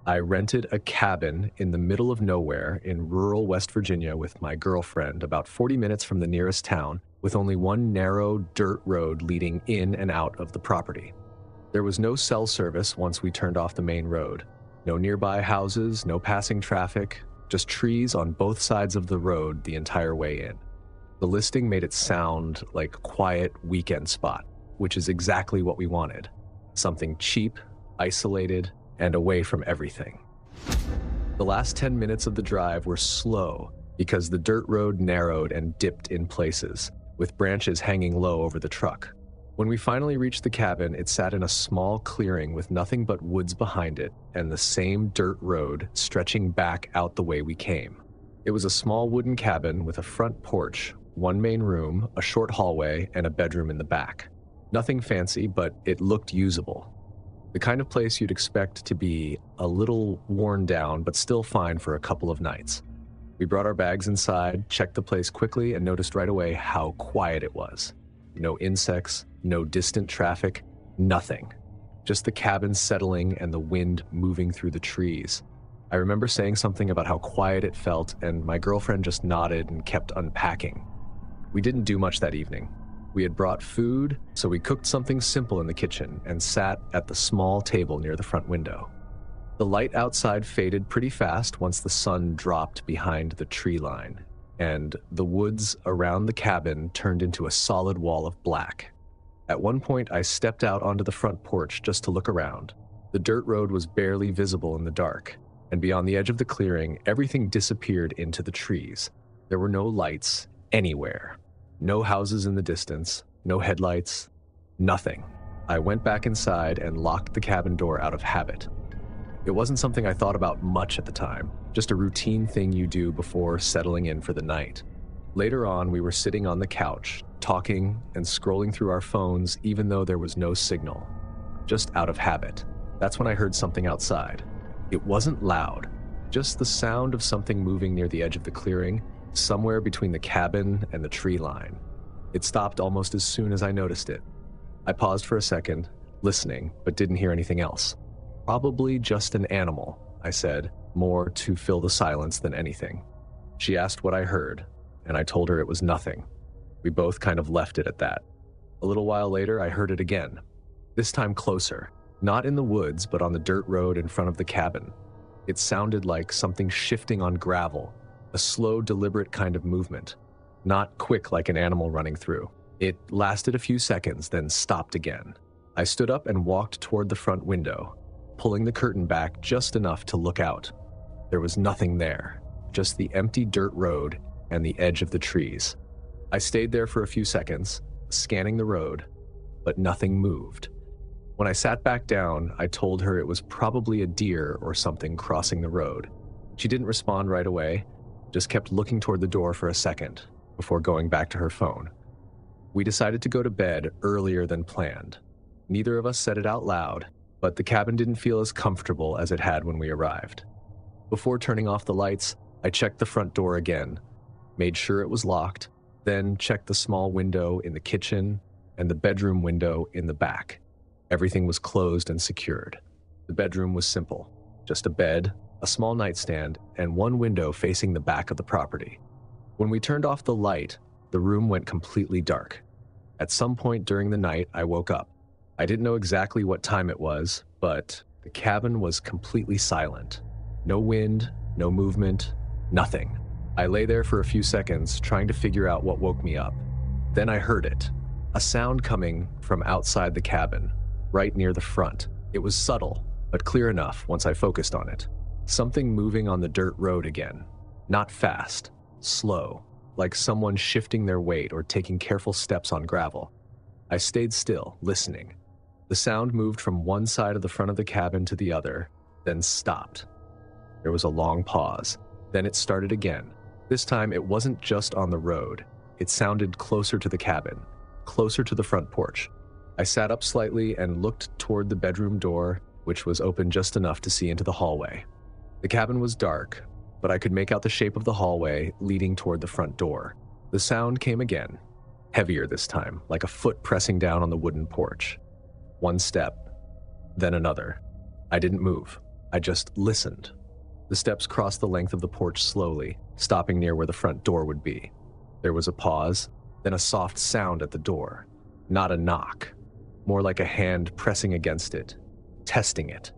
I rented a cabin in the middle of nowhere in rural West Virginia with my girlfriend, about 40 minutes from the nearest town, with only one narrow dirt road leading in and out of the property. There was no cell service once we turned off the main road. No nearby houses, no passing traffic, just trees on both sides of the road the entire way in. The listing made it sound like a quiet weekend spot, which is exactly what we wanted. Something cheap, isolated, and away from everything. The last 10 minutes of the drive were slow because the dirt road narrowed and dipped in places, with branches hanging low over the truck. When we finally reached the cabin, it sat in a small clearing with nothing but woods behind it and the same dirt road stretching back out the way we came. It was a small wooden cabin with a front porch, one main room, a short hallway, and a bedroom in the back. Nothing fancy, but it looked usable. The kind of place you'd expect to be a little worn down, but still fine for a couple of nights. We brought our bags inside, checked the place quickly, and noticed right away how quiet it was. No insects, no distant traffic, nothing. Just the cabin settling and the wind moving through the trees. I remember saying something about how quiet it felt, and my girlfriend just nodded and kept unpacking. We didn't do much that evening. We had brought food, so we cooked something simple in the kitchen and sat at the small table near the front window. The light outside faded pretty fast once the sun dropped behind the tree line, and the woods around the cabin turned into a solid wall of black. At one point, I stepped out onto the front porch just to look around. The dirt road was barely visible in the dark, and beyond the edge of the clearing, everything disappeared into the trees. There were no lights anywhere. No houses in the distance, no headlights, nothing. I went back inside and locked the cabin door out of habit. It wasn't something I thought about much at the time, just a routine thing you do before settling in for the night. Later on, we were sitting on the couch, talking and scrolling through our phones even though there was no signal. Just out of habit. That's when I heard something outside. It wasn't loud, just the sound of something moving near the edge of the clearing, somewhere between the cabin and the tree line. It stopped almost as soon as I noticed it. I paused for a second, listening, but didn't hear anything else. Probably just an animal, I said, more to fill the silence than anything. She asked what I heard, and I told her it was nothing. We both kind of left it at that. A little while later, I heard it again. This time closer, not in the woods, but on the dirt road in front of the cabin. It sounded like something shifting on gravel, a slow, deliberate kind of movement, not quick like an animal running through. It lasted a few seconds, then stopped again. I stood up and walked toward the front window, pulling the curtain back just enough to look out. There was nothing there, just the empty dirt road and the edge of the trees. I stayed there for a few seconds, scanning the road, but nothing moved. When I sat back down, I told her it was probably a deer or something crossing the road. She didn't respond right away, just kept looking toward the door for a second before going back to her phone. We decided to go to bed earlier than planned. Neither of us said it out loud, but the cabin didn't feel as comfortable as it had when we arrived. Before turning off the lights, I checked the front door again, made sure it was locked, then checked the small window in the kitchen and the bedroom window in the back. Everything was closed and secured. The bedroom was simple, just a bed, a small nightstand, and one window facing the back of the property. When we turned off the light, the room went completely dark. At some point during the night, I woke up. I didn't know exactly what time it was, but the cabin was completely silent. No wind, no movement, nothing. I lay there for a few seconds, trying to figure out what woke me up. Then I heard it, a sound coming from outside the cabin, right near the front. It was subtle, but clear enough once I focused on it. Something moving on the dirt road again. Not fast, slow, like someone shifting their weight or taking careful steps on gravel. I stayed still, listening. The sound moved from one side of the front of the cabin to the other, then stopped. There was a long pause. Then it started again. This time it wasn't just on the road. It sounded closer to the cabin, closer to the front porch. I sat up slightly and looked toward the bedroom door, which was open just enough to see into the hallway. The cabin was dark, but I could make out the shape of the hallway leading toward the front door. The sound came again, heavier this time, like a foot pressing down on the wooden porch. One step, then another. I didn't move. I just listened. The steps crossed the length of the porch slowly, stopping near where the front door would be. There was a pause, then a soft sound at the door. Not a knock, more like a hand pressing against it, testing it.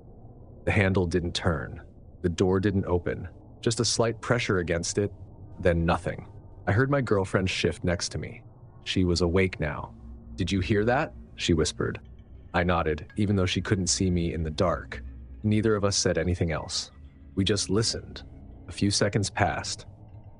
The handle didn't turn. The door didn't open. Just a slight pressure against it, then nothing. I heard my girlfriend shift next to me. She was awake now. "Did you hear that?" she whispered. I nodded, even though she couldn't see me in the dark. Neither of us said anything else. We just listened. A few seconds passed.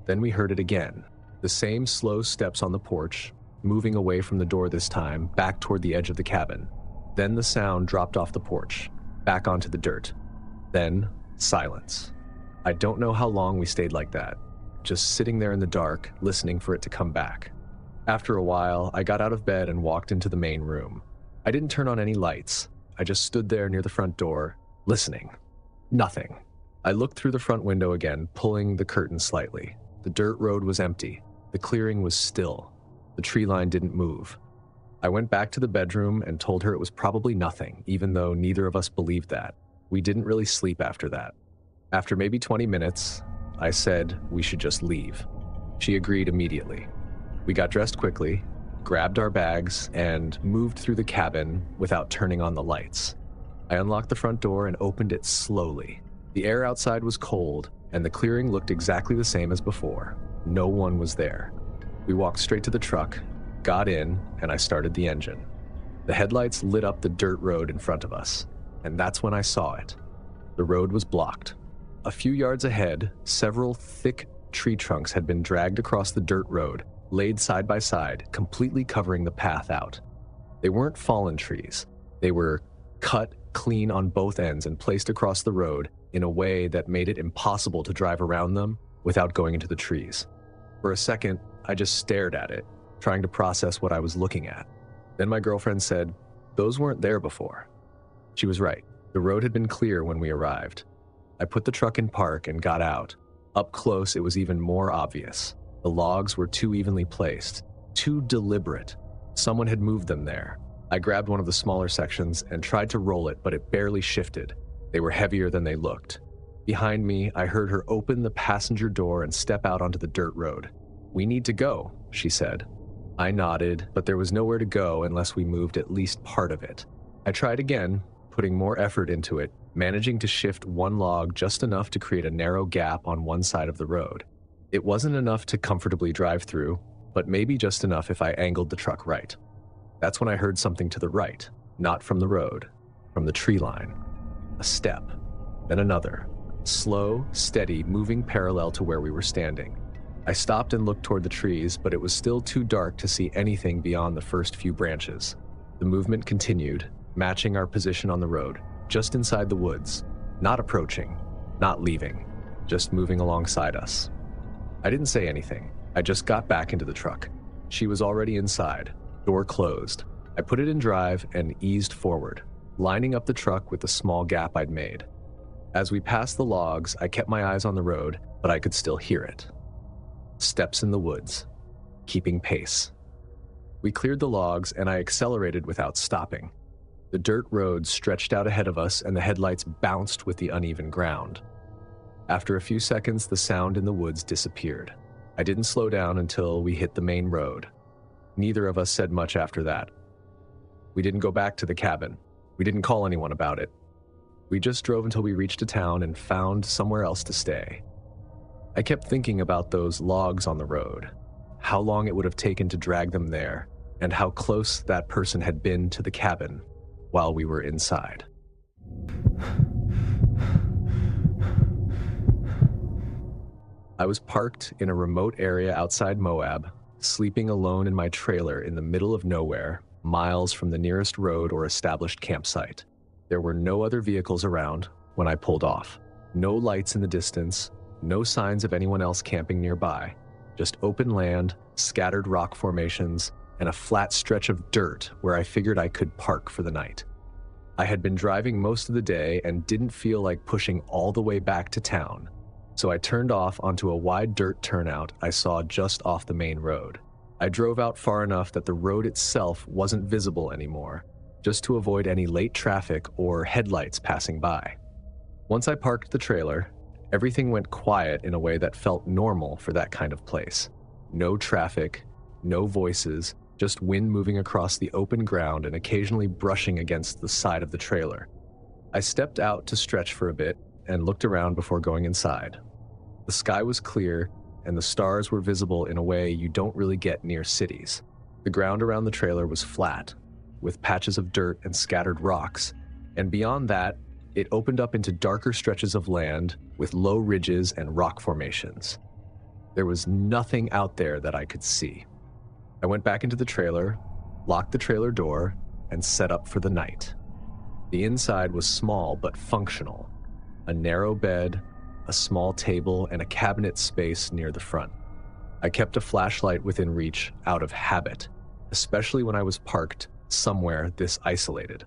Then we heard it again. The same slow steps on the porch, moving away from the door this time, back toward the edge of the cabin. Then the sound dropped off the porch, back onto the dirt. Then, silence. I don't know how long we stayed like that, just sitting there in the dark, listening for it to come back. After a while, I got out of bed and walked into the main room. I didn't turn on any lights. I just stood there near the front door, listening. Nothing. I looked through the front window again, pulling the curtain slightly. The dirt road was empty. The clearing was still. The tree line didn't move. I went back to the bedroom and told her it was probably nothing, even though neither of us believed that. We didn't really sleep after that. After maybe 20 minutes, I said we should just leave. She agreed immediately. We got dressed quickly, grabbed our bags, and moved through the cabin without turning on the lights. I unlocked the front door and opened it slowly. The air outside was cold, and the clearing looked exactly the same as before. No one was there. We walked straight to the truck, got in, and I started the engine. The headlights lit up the dirt road in front of us, and that's when I saw it. The road was blocked. A few yards ahead, several thick tree trunks had been dragged across the dirt road, laid side by side, completely covering the path out. They weren't fallen trees. They were cut clean on both ends and placed across the road in a way that made it impossible to drive around them without going into the trees. For a second, I just stared at it, trying to process what I was looking at. Then my girlfriend said, "Those weren't there before." She was right. The road had been clear when we arrived. I put the truck in park and got out. Up close, it was even more obvious. The logs were too evenly placed, too deliberate. Someone had moved them there. I grabbed one of the smaller sections and tried to roll it, but it barely shifted. They were heavier than they looked. Behind me, I heard her open the passenger door and step out onto the dirt road. "We need to go," she said. I nodded, but there was nowhere to go unless we moved at least part of it. I tried again, putting more effort into it, managing to shift one log just enough to create a narrow gap on one side of the road. It wasn't enough to comfortably drive through, but maybe just enough if I angled the truck right. That's when I heard something to the right, not from the road, from the tree line. A step, then another, slow, steady, moving parallel to where we were standing. I stopped and looked toward the trees, but it was still too dark to see anything beyond the first few branches. The movement continued, matching our position on the road, just inside the woods, not approaching, not leaving, just moving alongside us. I didn't say anything. I just got back into the truck. She was already inside, door closed. I put it in drive and eased forward, lining up the truck with the small gap I'd made. As we passed the logs, I kept my eyes on the road, but I could still hear it. Steps in the woods, keeping pace. We cleared the logs and I accelerated without stopping. The dirt road stretched out ahead of us and the headlights bounced with the uneven ground. After a few seconds, the sound in the woods disappeared. I didn't slow down until we hit the main road. Neither of us said much after that. We didn't go back to the cabin. We didn't call anyone about it. We just drove until we reached a town and found somewhere else to stay. I kept thinking about those logs on the road, how long it would have taken to drag them there, and how close that person had been to the cabin while we were inside. I was parked in a remote area outside Moab, sleeping alone in my trailer in the middle of nowhere, miles from the nearest road or established campsite. There were no other vehicles around when I pulled off. No lights in the distance, no signs of anyone else camping nearby. Just open land, scattered rock formations, and a flat stretch of dirt where I figured I could park for the night. I had been driving most of the day and didn't feel like pushing all the way back to town, so I turned off onto a wide dirt turnout I saw just off the main road. I drove out far enough that the road itself wasn't visible anymore, just to avoid any late traffic or headlights passing by. Once I parked the trailer, everything went quiet in a way that felt normal for that kind of place. No traffic, no voices, just wind moving across the open ground and occasionally brushing against the side of the trailer. I stepped out to stretch for a bit and looked around before going inside. The sky was clear and the stars were visible in a way you don't really get near cities. The ground around the trailer was flat, with patches of dirt and scattered rocks, and beyond that, it opened up into darker stretches of land with low ridges and rock formations. There was nothing out there that I could see. I went back into the trailer, locked the trailer door, and set up for the night. The inside was small but functional. A narrow bed, a small table, and a cabinet space near the front. I kept a flashlight within reach out of habit, especially when I was parked somewhere this isolated.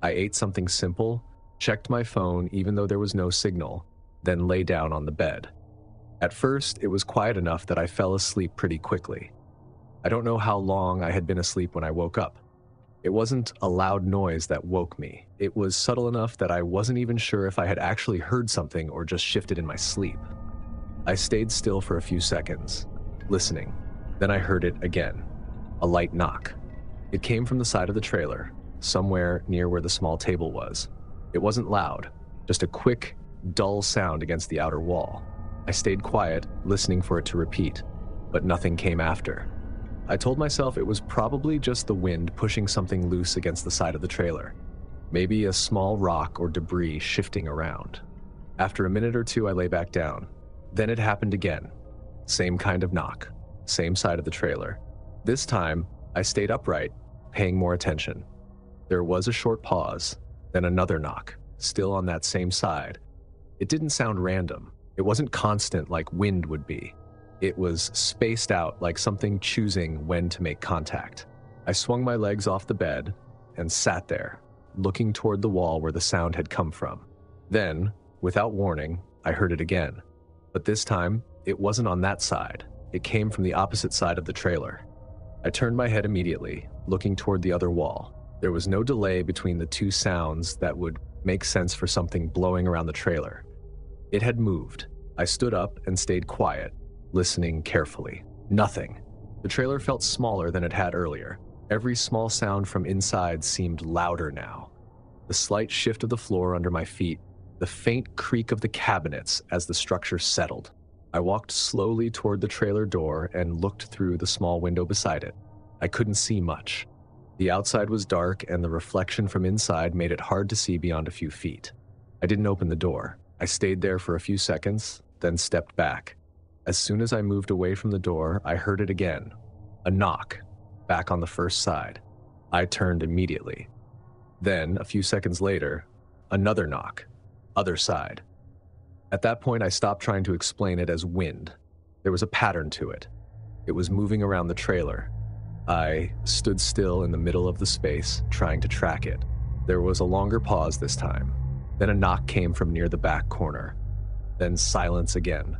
I ate something simple, checked my phone even though there was no signal, then lay down on the bed. At first, it was quiet enough that I fell asleep pretty quickly. I don't know how long I had been asleep when I woke up. It wasn't a loud noise that woke me. It was subtle enough that I wasn't even sure if I had actually heard something or just shifted in my sleep. I stayed still for a few seconds, listening. Then I heard it again, a light knock. It came from the side of the trailer, somewhere near where the small table was. It wasn't loud, just a quick, dull sound against the outer wall. I stayed quiet, listening for it to repeat, but nothing came after. I told myself it was probably just the wind pushing something loose against the side of the trailer. Maybe a small rock or debris shifting around. After a minute or two, I lay back down. Then it happened again. Same kind of knock, same side of the trailer. This time, I stayed upright, paying more attention. There was a short pause, then another knock, still on that same side. It didn't sound random. It wasn't constant like wind would be. It was spaced out like something choosing when to make contact. I swung my legs off the bed and sat there, looking toward the wall where the sound had come from. Then, without warning, I heard it again. But this time, it wasn't on that side. It came from the opposite side of the trailer. I turned my head immediately, looking toward the other wall. There was no delay between the two sounds that would make sense for something blowing around the trailer. It had moved. I stood up and stayed quiet, listening carefully. Nothing. The trailer felt smaller than it had earlier. Every small sound from inside seemed louder now. The slight shift of the floor under my feet, the faint creak of the cabinets as the structure settled. I walked slowly toward the trailer door and looked through the small window beside it. I couldn't see much. The outside was dark and the reflection from inside made it hard to see beyond a few feet. I didn't open the door. I stayed there for a few seconds, then stepped back. As soon as I moved away from the door, I heard it again. A knock, back on the first side. I turned immediately. Then, a few seconds later, another knock, other side. At that point, I stopped trying to explain it as wind. There was a pattern to it. It was moving around the trailer. I stood still in the middle of the space, trying to track it. There was a longer pause this time. Then a knock came from near the back corner. Then silence again.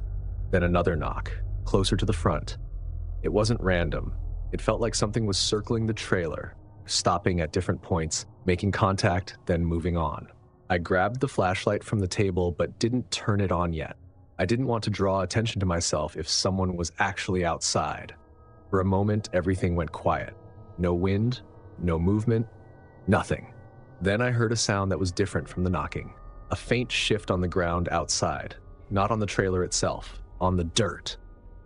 Then another knock, closer to the front. It wasn't random. It felt like something was circling the trailer, stopping at different points, making contact, then moving on. I grabbed the flashlight from the table but didn't turn it on yet. I didn't want to draw attention to myself if someone was actually outside. For a moment, everything went quiet. No wind, no movement, nothing. Then I heard a sound that was different from the knocking. A faint shift on the ground outside, not on the trailer itself, on the dirt,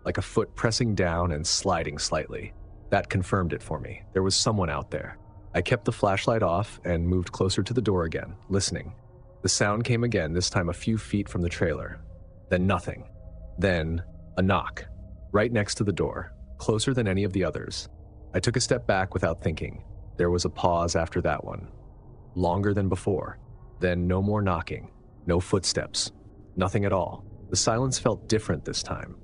like a foot pressing down and sliding slightly. That confirmed it for me. There was someone out there. I kept the flashlight off and moved closer to the door again, listening. The sound came again, this time a few feet from the trailer. Then nothing. Then a knock, right next to the door, closer than any of the others. I took a step back without thinking. There was a pause after that one, longer than before. Then no more knocking, no footsteps, nothing at all. The silence felt different this time.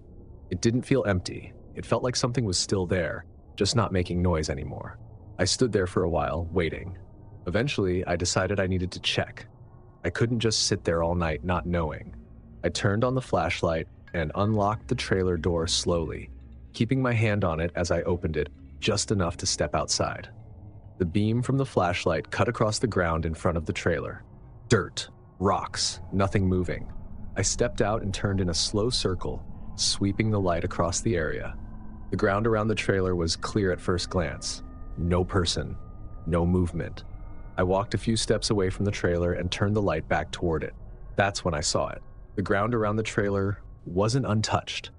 It didn't feel empty. It felt like something was still there, just not making noise anymore. I stood there for a while, waiting. Eventually, I decided I needed to check. I couldn't just sit there all night not knowing. I turned on the flashlight and unlocked the trailer door slowly, keeping my hand on it as I opened it, just enough to step outside. The beam from the flashlight cut across the ground in front of the trailer. Dirt. Rocks, nothing moving. I stepped out and turned in a slow circle, sweeping the light across the area. The ground around the trailer was clear at first glance. No person, no movement. I walked a few steps away from the trailer and turned the light back toward it. That's when I saw it. The ground around the trailer wasn't untouched.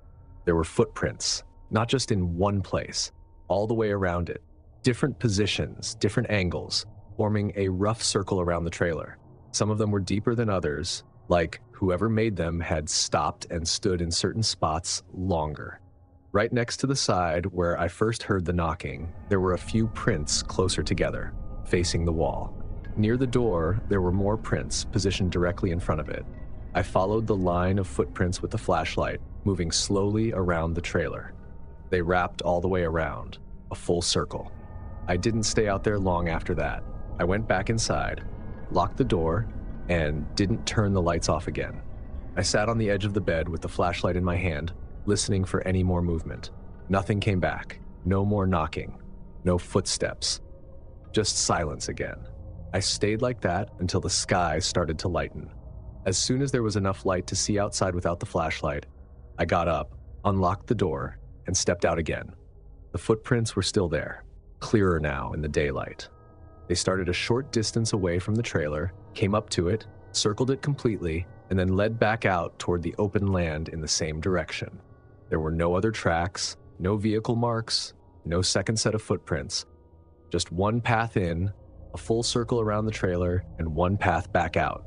There were footprints, not just in one place, all the way around it. Different positions, different angles, forming a rough circle around the trailer. Some of them were deeper than others, like whoever made them had stopped and stood in certain spots longer. Right next to the side where I first heard the knocking, there were a few prints closer together, facing the wall. Near the door, there were more prints positioned directly in front of it. I followed the line of footprints with the flashlight, moving slowly around the trailer. They wrapped all the way around, a full circle. I didn't stay out there long after that. I went back inside, locked the door, and didn't turn the lights off again. I sat on the edge of the bed with the flashlight in my hand, listening for any more movement. Nothing came back. No more knocking. No footsteps. Just silence again. I stayed like that until the sky started to lighten. As soon as there was enough light to see outside without the flashlight, I got up, unlocked the door, and stepped out again. The footprints were still there, clearer now in the daylight. They started a short distance away from the trailer, came up to it, circled it completely, and then led back out toward the open land in the same direction. There were no other tracks, no vehicle marks, no second set of footprints. Just one path in, a full circle around the trailer, and one path back out.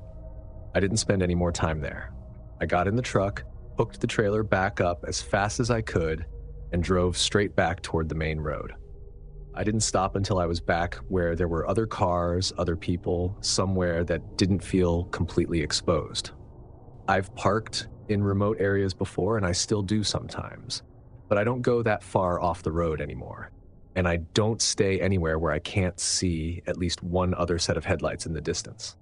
I didn't spend any more time there. I got in the truck, hooked the trailer back up as fast as I could, and drove straight back toward the main road. I didn't stop until I was back where there were other cars, other people, somewhere that didn't feel completely exposed. I've parked in remote areas before, and I still do sometimes, but I don't go that far off the road anymore, and I don't stay anywhere where I can't see at least one other set of headlights in the distance.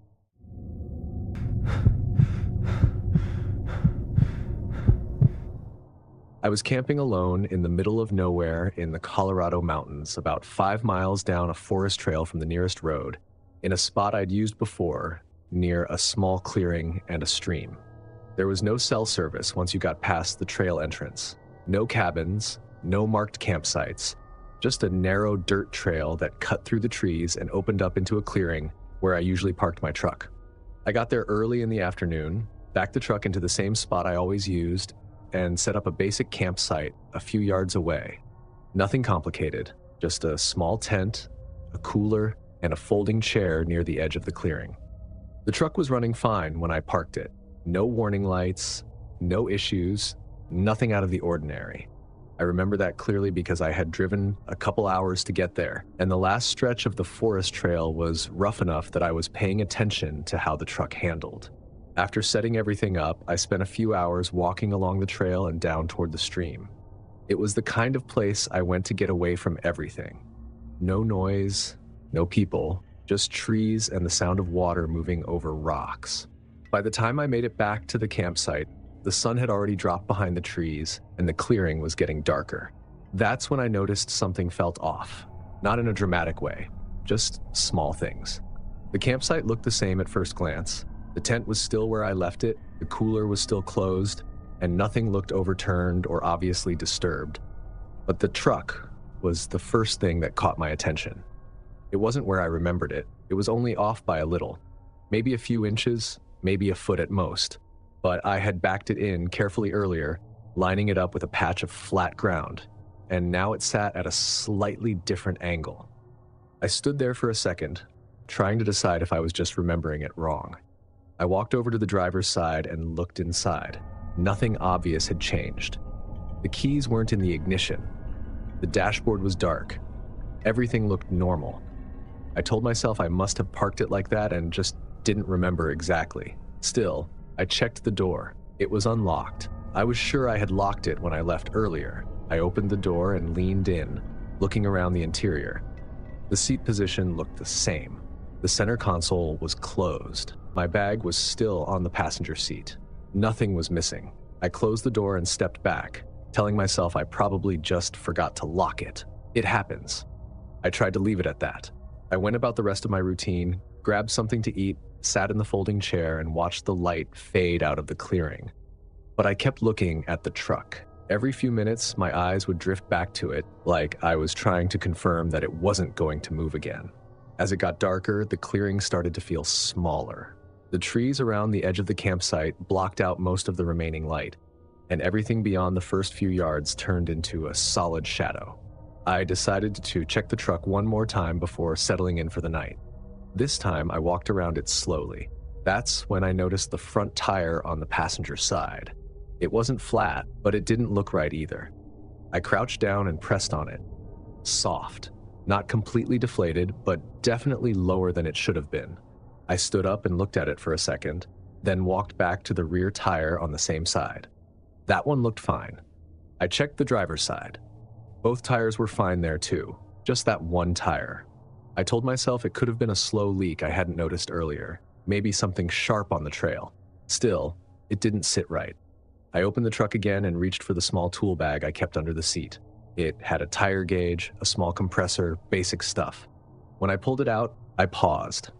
I was camping alone in the middle of nowhere in the Colorado mountains, about 5 miles down a forest trail from the nearest road, in a spot I'd used before, near a small clearing and a stream. There was no cell service once you got past the trail entrance. No cabins, no marked campsites, just a narrow dirt trail that cut through the trees and opened up into a clearing where I usually parked my truck. I got there early in the afternoon, backed the truck into the same spot I always used, and set up a basic campsite a few yards away. Nothing complicated, just a small tent, a cooler, and a folding chair near the edge of the clearing. The truck was running fine when I parked it. No warning lights, no issues, nothing out of the ordinary. I remember that clearly because I had driven a couple hours to get there, and the last stretch of the forest trail was rough enough that I was paying attention to how the truck handled. After setting everything up, I spent a few hours walking along the trail and down toward the stream. It was the kind of place I went to get away from everything. No noise, no people, just trees and the sound of water moving over rocks. By the time I made it back to the campsite, the sun had already dropped behind the trees and the clearing was getting darker. That's when I noticed something felt off. Not in a dramatic way, just small things. The campsite looked the same at first glance. The tent was still where I left it, the cooler was still closed, and nothing looked overturned or obviously disturbed. But the truck was the first thing that caught my attention. It wasn't where I remembered it. It was only off by a little, maybe a few inches, maybe a foot at most. But I had backed it in carefully earlier, lining it up with a patch of flat ground, and now it sat at a slightly different angle. I stood there for a second, trying to decide if I was just remembering it wrong. I walked over to the driver's side and looked inside. Nothing obvious had changed. The keys weren't in the ignition. The dashboard was dark. Everything looked normal. I told myself I must have parked it like that and just didn't remember exactly. Still, I checked the door. It was unlocked. I was sure I had locked it when I left earlier. I opened the door and leaned in, looking around the interior. The seat position looked the same. The center console was closed. My bag was still on the passenger seat. Nothing was missing. I closed the door and stepped back, telling myself I probably just forgot to lock it. It happens. I tried to leave it at that. I went about the rest of my routine, grabbed something to eat, sat in the folding chair, and watched the light fade out of the clearing. But I kept looking at the truck. Every few minutes, my eyes would drift back to it, like I was trying to confirm that it wasn't going to move again. As it got darker, the clearing started to feel smaller. The trees around the edge of the campsite blocked out most of the remaining light, and everything beyond the first few yards turned into a solid shadow. I decided to check the truck one more time before settling in for the night. This time, I walked around it slowly. That's when I noticed the front tire on the passenger side. It wasn't flat, but it didn't look right either. I crouched down and pressed on it. Soft. Not completely deflated, but definitely lower than it should have been. I stood up and looked at it for a second, then walked back to the rear tire on the same side. That one looked fine. I checked the driver's side. Both tires were fine there too, just that one tire. I told myself it could have been a slow leak I hadn't noticed earlier, maybe something sharp on the trail. Still, it didn't sit right. I opened the truck again and reached for the small tool bag I kept under the seat. It had a tire gauge, a small compressor, basic stuff. When I pulled it out, I paused.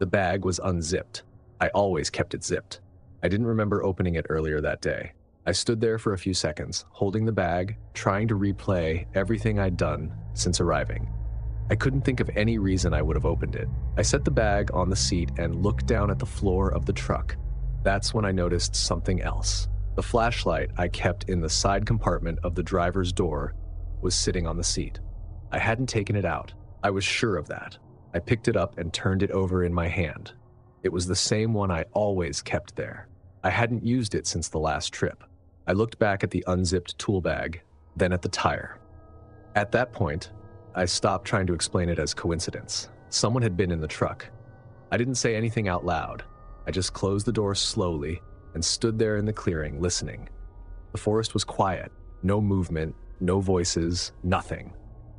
The bag was unzipped. I always kept it zipped. I didn't remember opening it earlier that day. I stood there for a few seconds, holding the bag, trying to replay everything I'd done since arriving. I couldn't think of any reason I would have opened it. I set the bag on the seat and looked down at the floor of the truck. That's when I noticed something else. The flashlight I kept in the side compartment of the driver's door was sitting on the seat. I hadn't taken it out. I was sure of that. I picked it up and turned it over in my hand. It was the same one I always kept there. I hadn't used it since the last trip. I looked back at the unzipped tool bag, then at the tire. At that point, I stopped trying to explain it as coincidence. Someone had been in the truck. I didn't say anything out loud. I just closed the door slowly and stood there in the clearing, listening. The forest was quiet. No movement, no voices, nothing.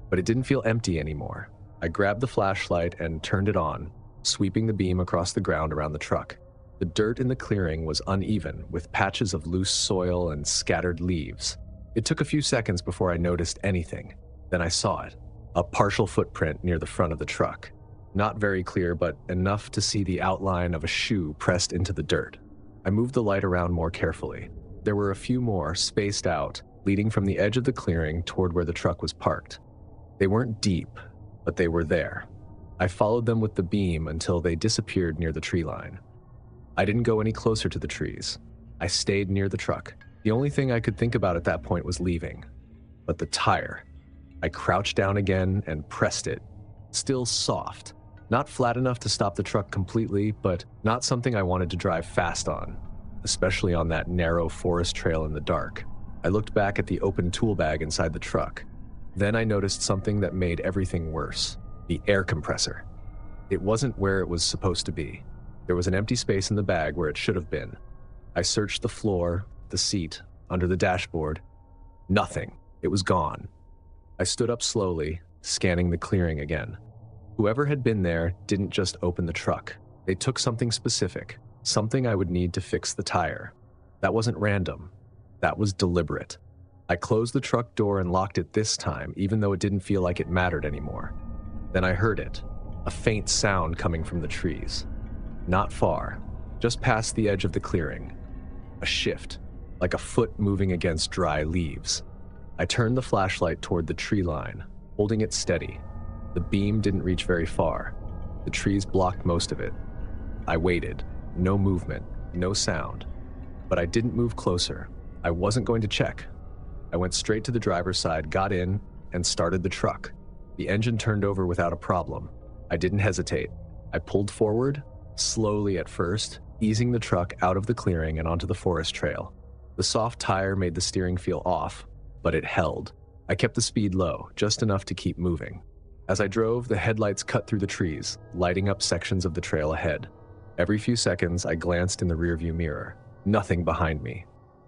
But it didn't feel empty anymore. I grabbed the flashlight and turned it on, sweeping the beam across the ground around the truck. The dirt in the clearing was uneven, with patches of loose soil and scattered leaves. It took a few seconds before I noticed anything. Then I saw it. A partial footprint near the front of the truck. Not very clear, but enough to see the outline of a shoe pressed into the dirt. I moved the light around more carefully. There were a few more, spaced out, leading from the edge of the clearing toward where the truck was parked. They weren't deep, but they were there. I followed them with the beam until they disappeared near the tree line. I didn't go any closer to the trees. I stayed near the truck. The only thing I could think about at that point was leaving. But the tire. I crouched down again and pressed it. Still soft. Not flat enough to stop the truck completely, but not something I wanted to drive fast on, especially on that narrow forest trail in the dark. I looked back at the open tool bag inside the truck. Then I noticed something that made everything worse. The air compressor. It wasn't where it was supposed to be. There was an empty space in the bag where it should have been. I searched the floor, the seat, under the dashboard. Nothing. It was gone. I stood up slowly, scanning the clearing again. Whoever had been there didn't just open the truck. They took something specific, something I would need to fix the tire. That wasn't random. That was deliberate. I closed the truck door and locked it this time, even though it didn't feel like it mattered anymore. Then I heard it, a faint sound coming from the trees. Not far, just past the edge of the clearing. A shift, like a foot moving against dry leaves. I turned the flashlight toward the tree line, holding it steady. The beam didn't reach very far. The trees blocked most of it. I waited. No movement, no sound. But I didn't move closer. I wasn't going to check. I went straight to the driver's side, got in, and started the truck. The engine turned over without a problem. I didn't hesitate. I pulled forward, slowly at first, easing the truck out of the clearing and onto the forest trail. The soft tire made the steering feel off, but it held. I kept the speed low, just enough to keep moving. As I drove, the headlights cut through the trees, lighting up sections of the trail ahead. Every few seconds, I glanced in the rearview mirror. Nothing behind me.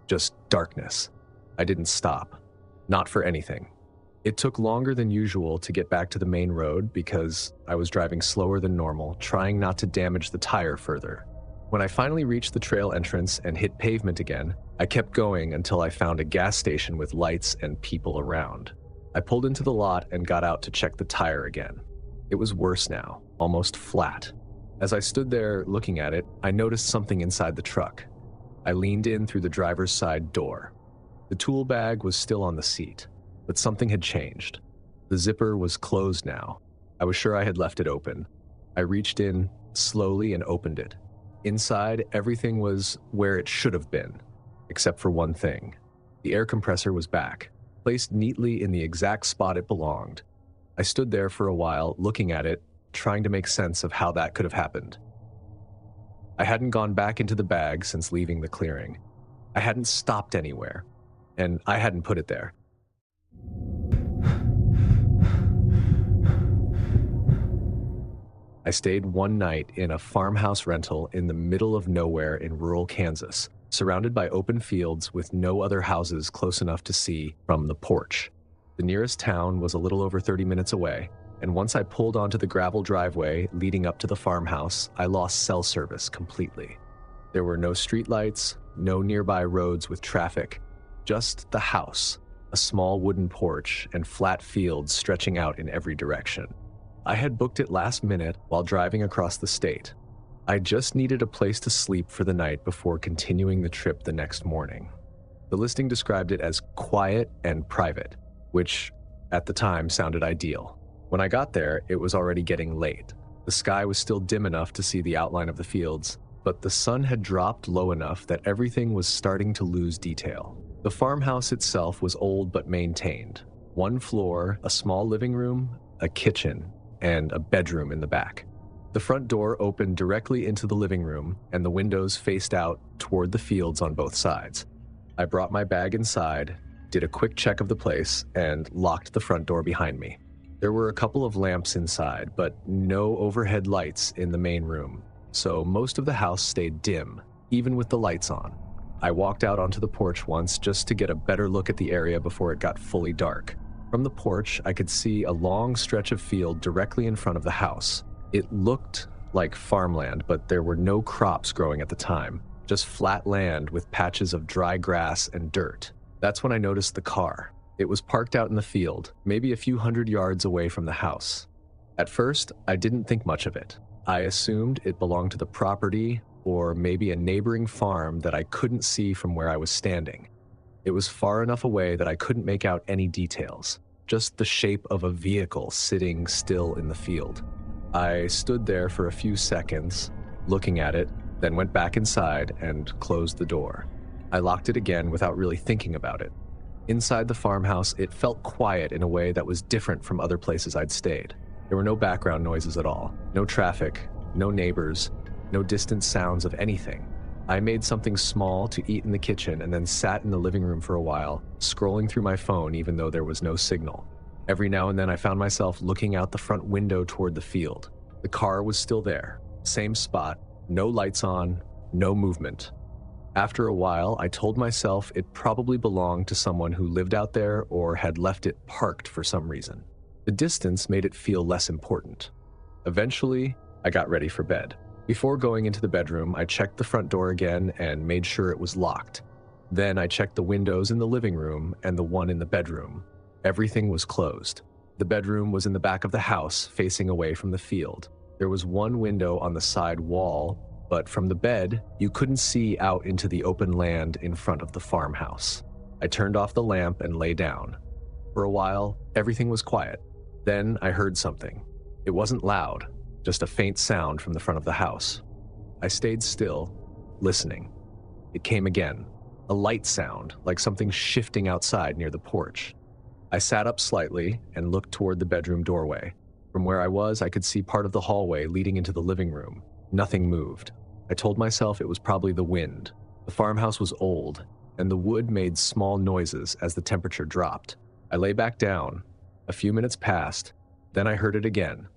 Just darkness. I didn't stop. Not for anything. It took longer than usual to get back to the main road because I was driving slower than normal, trying not to damage the tire further. When I finally reached the trail entrance and hit pavement again, I kept going until I found a gas station with lights and people around. I pulled into the lot and got out to check the tire again. It was worse now, almost flat. As I stood there looking at it, I noticed something inside the truck. I leaned in through the driver's side door. The tool bag was still on the seat, but something had changed. The zipper was closed now. I was sure I had left it open. I reached in slowly and opened it. Inside, everything was where it should have been, except for one thing. The air compressor was back, placed neatly in the exact spot it belonged. I stood there for a while, looking at it, trying to make sense of how that could have happened. I hadn't gone back into the bag since leaving the clearing. I hadn't stopped anywhere, and I hadn't put it there. I stayed one night in a farmhouse rental in the middle of nowhere in rural Kansas, surrounded by open fields with no other houses close enough to see from the porch. The nearest town was a little over 30 minutes away, and once I pulled onto the gravel driveway leading up to the farmhouse, I lost cell service completely. There were no streetlights, no nearby roads with traffic, just the house, a small wooden porch, and flat fields stretching out in every direction. I had booked it last minute while driving across the state. I just needed a place to sleep for the night before continuing the trip the next morning. The listing described it as quiet and private, which at the time sounded ideal. When I got there, it was already getting late. The sky was still dim enough to see the outline of the fields, but the sun had dropped low enough that everything was starting to lose detail. The farmhouse itself was old but maintained. One floor, a small living room, a kitchen, and a bedroom in the back. The front door opened directly into the living room, and the windows faced out toward the fields on both sides. I brought my bag inside, did a quick check of the place, and locked the front door behind me. There were a couple of lamps inside, but no overhead lights in the main room, so most of the house stayed dim, even with the lights on. I walked out onto the porch once just to get a better look at the area before it got fully dark. From the porch, I could see a long stretch of field directly in front of the house. It looked like farmland, but there were no crops growing at the time, just flat land with patches of dry grass and dirt. That's when I noticed the car. It was parked out in the field, maybe a few hundred yards away from the house. At first, I didn't think much of it. I assumed it belonged to the property or maybe a neighboring farm that I couldn't see from where I was standing. It was far enough away that I couldn't make out any details, just the shape of a vehicle sitting still in the field. I stood there for a few seconds, looking at it, then went back inside and closed the door. I locked it again without really thinking about it. Inside the farmhouse, it felt quiet in a way that was different from other places I'd stayed. There were no background noises at all, no traffic, no neighbors, no distant sounds of anything. I made something small to eat in the kitchen and then sat in the living room for a while, scrolling through my phone even though there was no signal. Every now and then I found myself looking out the front window toward the field. The car was still there, same spot, no lights on, no movement. After a while, I told myself it probably belonged to someone who lived out there or had left it parked for some reason. The distance made it feel less important. Eventually, I got ready for bed. Before going into the bedroom, I checked the front door again and made sure it was locked. Then I checked the windows in the living room and the one in the bedroom. Everything was closed. The bedroom was in the back of the house, facing away from the field. There was one window on the side wall, but from the bed, you couldn't see out into the open land in front of the farmhouse. I turned off the lamp and lay down. For a while, everything was quiet. Then I heard something. It wasn't loud, just a faint sound from the front of the house. I stayed still, listening. It came again, a light sound, like something shifting outside near the porch. I sat up slightly and looked toward the bedroom doorway. From where I was, I could see part of the hallway leading into the living room. Nothing moved. I told myself it was probably the wind. The farmhouse was old, and the wood made small noises as the temperature dropped. I lay back down. A few minutes passed, then I heard it again.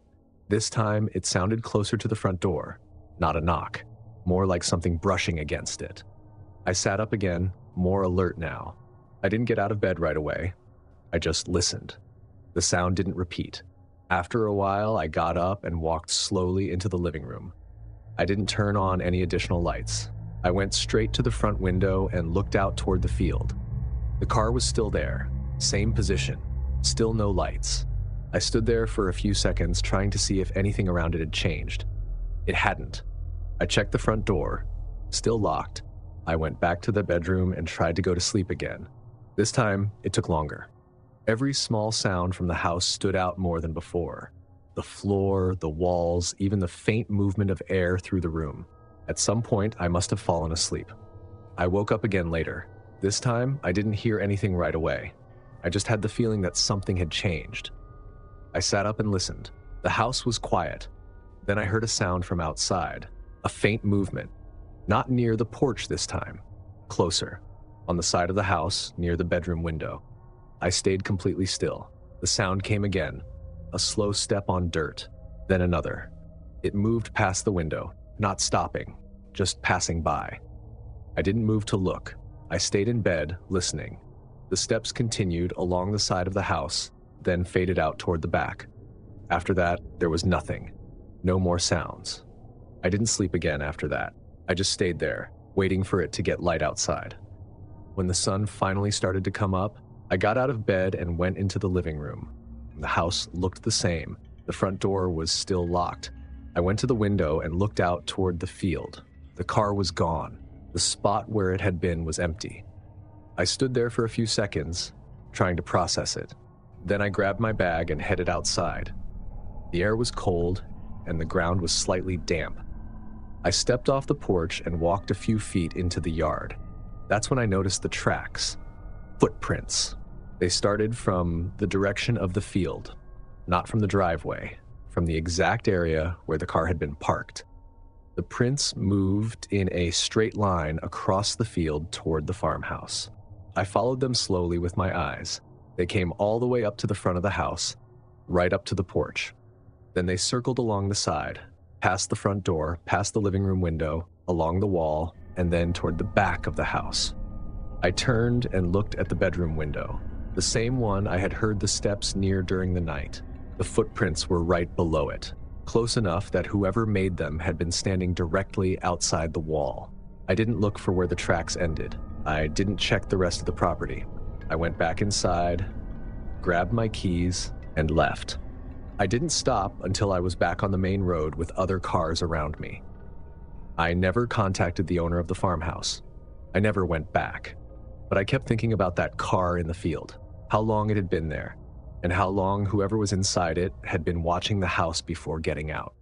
This time, it sounded closer to the front door. Not a knock, more like something brushing against it. I sat up again, more alert now. I didn't get out of bed right away. I just listened. The sound didn't repeat. After a while, I got up and walked slowly into the living room. I didn't turn on any additional lights. I went straight to the front window and looked out toward the field. The car was still there, same position, still no lights. I stood there for a few seconds trying to see if anything around it had changed. It hadn't. I checked the front door, still locked. I went back to the bedroom and tried to go to sleep again. This time, it took longer. Every small sound from the house stood out more than before. The floor, the walls, even the faint movement of air through the room. At some point, I must have fallen asleep. I woke up again later. This time, I didn't hear anything right away. I just had the feeling that something had changed. I sat up and listened. The house was quiet. Then I heard a sound from outside, a faint movement. Not near the porch this time, closer, on the side of the house, near the bedroom window. I stayed completely still. The sound came again, a slow step on dirt, then another. It moved past the window, not stopping, just passing by. I didn't move to look. I stayed in bed, listening. The steps continued along the side of the house, then faded out toward the back. After that, there was nothing. No more sounds. I didn't sleep again after that. I just stayed there, waiting for it to get light outside. When the sun finally started to come up, I got out of bed and went into the living room. The house looked the same. The front door was still locked. I went to the window and looked out toward the field. The car was gone. The spot where it had been was empty. I stood there for a few seconds, trying to process it. Then I grabbed my bag and headed outside. The air was cold, and the ground was slightly damp. I stepped off the porch and walked a few feet into the yard. That's when I noticed the tracks. Footprints. They started from the direction of the field, not from the driveway, from the exact area where the car had been parked. The prints moved in a straight line across the field toward the farmhouse. I followed them slowly with my eyes. They came all the way up to the front of the house, right up to the porch. Then they circled along the side, past the front door, past the living room window, along the wall, and then toward the back of the house. I turned and looked at the bedroom window, the same one I had heard the steps near during the night. The footprints were right below it, close enough that whoever made them had been standing directly outside the wall. I didn't look for where the tracks ended. I didn't check the rest of the property. I went back inside, grabbed my keys, and left. I didn't stop until I was back on the main road with other cars around me. I never contacted the owner of the farmhouse. I never went back. But I kept thinking about that car in the field, how long it had been there, and how long whoever was inside it had been watching the house before getting out.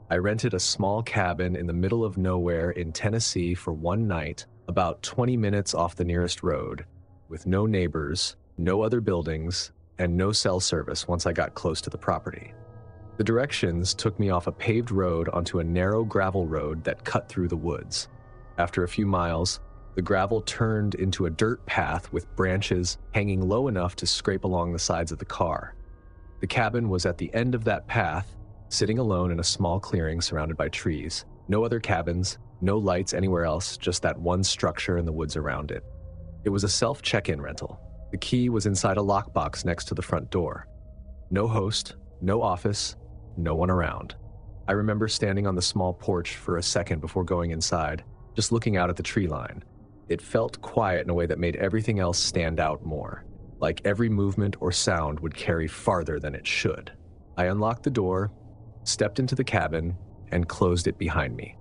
I rented a small cabin in the middle of nowhere in Tennessee for one night, about 20 minutes off the nearest road, with no neighbors, no other buildings, and no cell service once I got close to the property. The directions took me off a paved road onto a narrow gravel road that cut through the woods. After a few miles, the gravel turned into a dirt path with branches hanging low enough to scrape along the sides of the car. The cabin was at the end of that path, sitting alone in a small clearing surrounded by trees. No other cabins, no lights anywhere else, just that one structure in the woods around it. It was a self-check-in rental. The key was inside a lockbox next to the front door. No host, no office, no one around. I remember standing on the small porch for a second before going inside, just looking out at the tree line. It felt quiet in a way that made everything else stand out more, like every movement or sound would carry farther than it should. I unlocked the door, stepped into the cabin, and closed it behind me.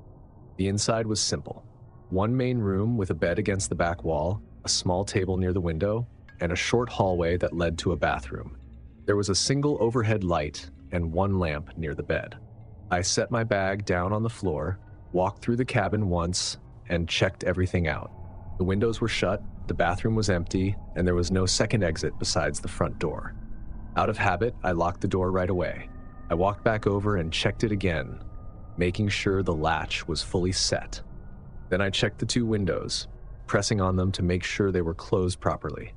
The inside was simple. One main room with a bed against the back wall, a small table near the window, and a short hallway that led to a bathroom. There was a single overhead light and one lamp near the bed. I set my bag down on the floor, walked through the cabin once, and checked everything out. The windows were shut, the bathroom was empty, and there was no second exit besides the front door. Out of habit, I locked the door right away. I walked back over and checked it again, making sure the latch was fully set. Then I checked the two windows, pressing on them to make sure they were closed properly.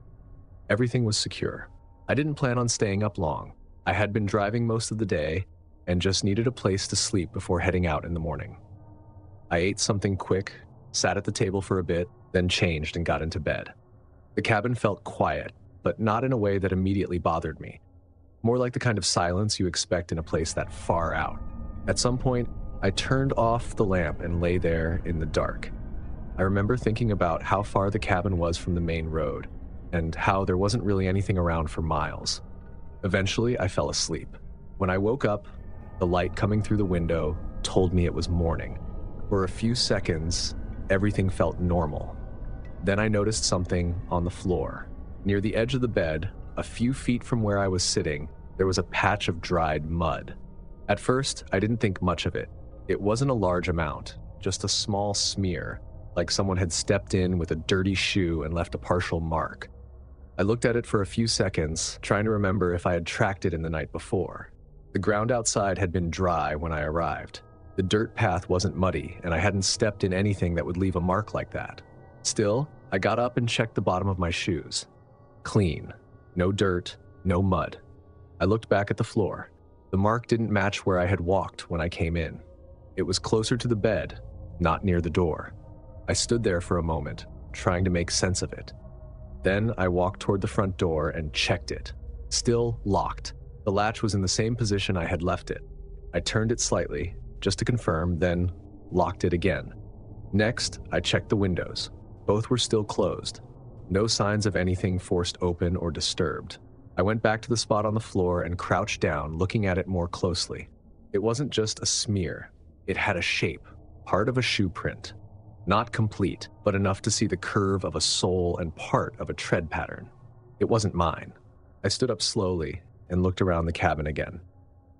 Everything was secure. I didn't plan on staying up long. I had been driving most of the day and just needed a place to sleep before heading out in the morning. I ate something quick, sat at the table for a bit, then changed and got into bed. The cabin felt quiet, but not in a way that immediately bothered me. More like the kind of silence you expect in a place that far out. At some point, I turned off the lamp and lay there in the dark. I remember thinking about how far the cabin was from the main road, and how there wasn't really anything around for miles. Eventually, I fell asleep. When I woke up, the light coming through the window told me it was morning. For a few seconds, everything felt normal. Then I noticed something on the floor. Near the edge of the bed, a few feet from where I was sitting, there was a patch of dried mud. At first, I didn't think much of it. It wasn't a large amount, just a small smear, like someone had stepped in with a dirty shoe and left a partial mark. I looked at it for a few seconds, trying to remember if I had tracked it in the night before. The ground outside had been dry when I arrived. The dirt path wasn't muddy, and I hadn't stepped in anything that would leave a mark like that. Still, I got up and checked the bottom of my shoes. Clean. No dirt, no mud. I looked back at the floor. The mark didn't match where I had walked when I came in. It was closer to the bed, not near the door. I stood there for a moment, trying to make sense of it. Then I walked toward the front door and checked it. Still locked. The latch was in the same position I had left it. I turned it slightly, just to confirm, then locked it again. Next, I checked the windows. Both were still closed. No signs of anything forced open or disturbed. I went back to the spot on the floor and crouched down, looking at it more closely. It wasn't just a smear. It had a shape, part of a shoe print. Not complete, but enough to see the curve of a sole and part of a tread pattern. It wasn't mine. I stood up slowly and looked around the cabin again.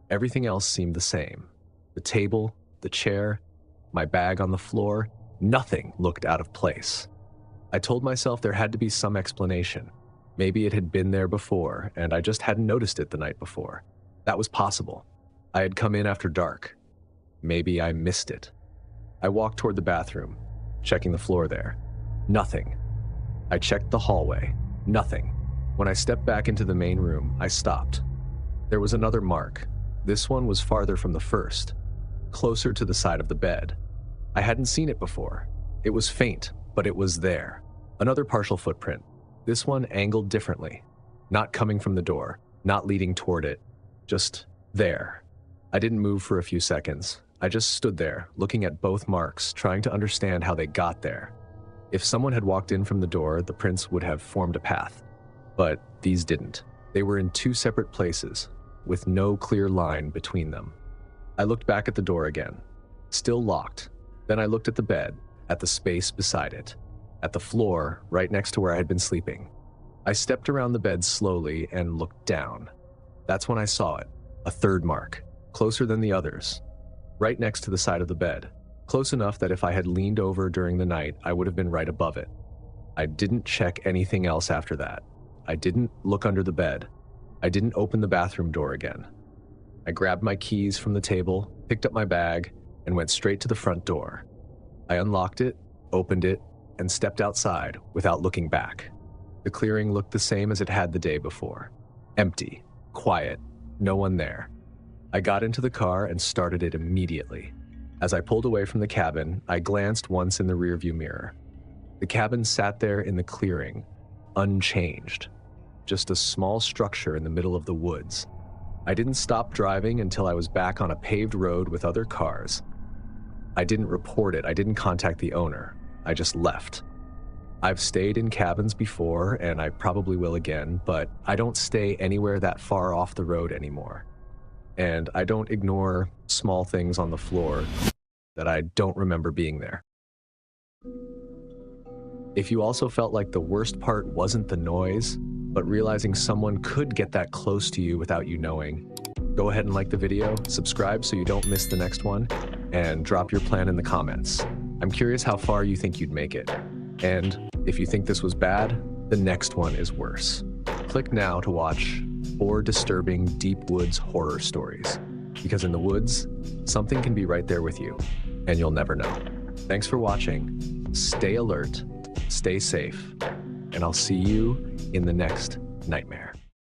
Everything else seemed the same. The table, the chair, my bag on the floor, nothing looked out of place. I told myself there had to be some explanation. Maybe it had been there before, and I just hadn't noticed it the night before. That was possible. I had come in after dark. Maybe I missed it. I walked toward the bathroom, checking the floor there. Nothing. I checked the hallway. Nothing. When I stepped back into the main room, I stopped. There was another mark. This one was farther from the first, closer to the side of the bed. I hadn't seen it before. It was faint, but it was there. Another partial footprint. This one angled differently. Not coming from the door, not leading toward it. Just there. I didn't move for a few seconds. I just stood there, looking at both marks, trying to understand how they got there. If someone had walked in from the door, the prints would have formed a path. But these didn't. They were in two separate places, with no clear line between them. I looked back at the door again. Still locked. Then I looked at the bed, at the space beside it, at the floor right next to where I had been sleeping. I stepped around the bed slowly and looked down. That's when I saw it, a third mark, closer than the others, right next to the side of the bed, close enough that if I had leaned over during the night, I would have been right above it. I didn't check anything else after that. I didn't look under the bed. I didn't open the bathroom door again. I grabbed my keys from the table, picked up my bag, and went straight to the front door. I unlocked it, opened it, and stepped outside without looking back. The clearing looked the same as it had the day before. Empty, quiet, no one there. I got into the car and started it immediately. As I pulled away from the cabin, I glanced once in the rearview mirror. The cabin sat there in the clearing, unchanged. Just a small structure in the middle of the woods. I didn't stop driving until I was back on a paved road with other cars. I didn't report it. I didn't contact the owner. I just left. I've stayed in cabins before, and I probably will again, but I don't stay anywhere that far off the road anymore. And I don't ignore small things on the floor that I don't remember being there. If you also felt like the worst part wasn't the noise, but realizing someone could get that close to you without you knowing, go ahead and like the video, subscribe so you don't miss the next one, and drop your plan in the comments. I'm curious how far you think you'd make it. And if you think this was bad, the next one is worse. Click now to watch 4 disturbing deep woods horror stories. Because in the woods, something can be right there with you, and you'll never know. Thanks for watching. Stay alert, stay safe, and I'll see you in the next nightmare.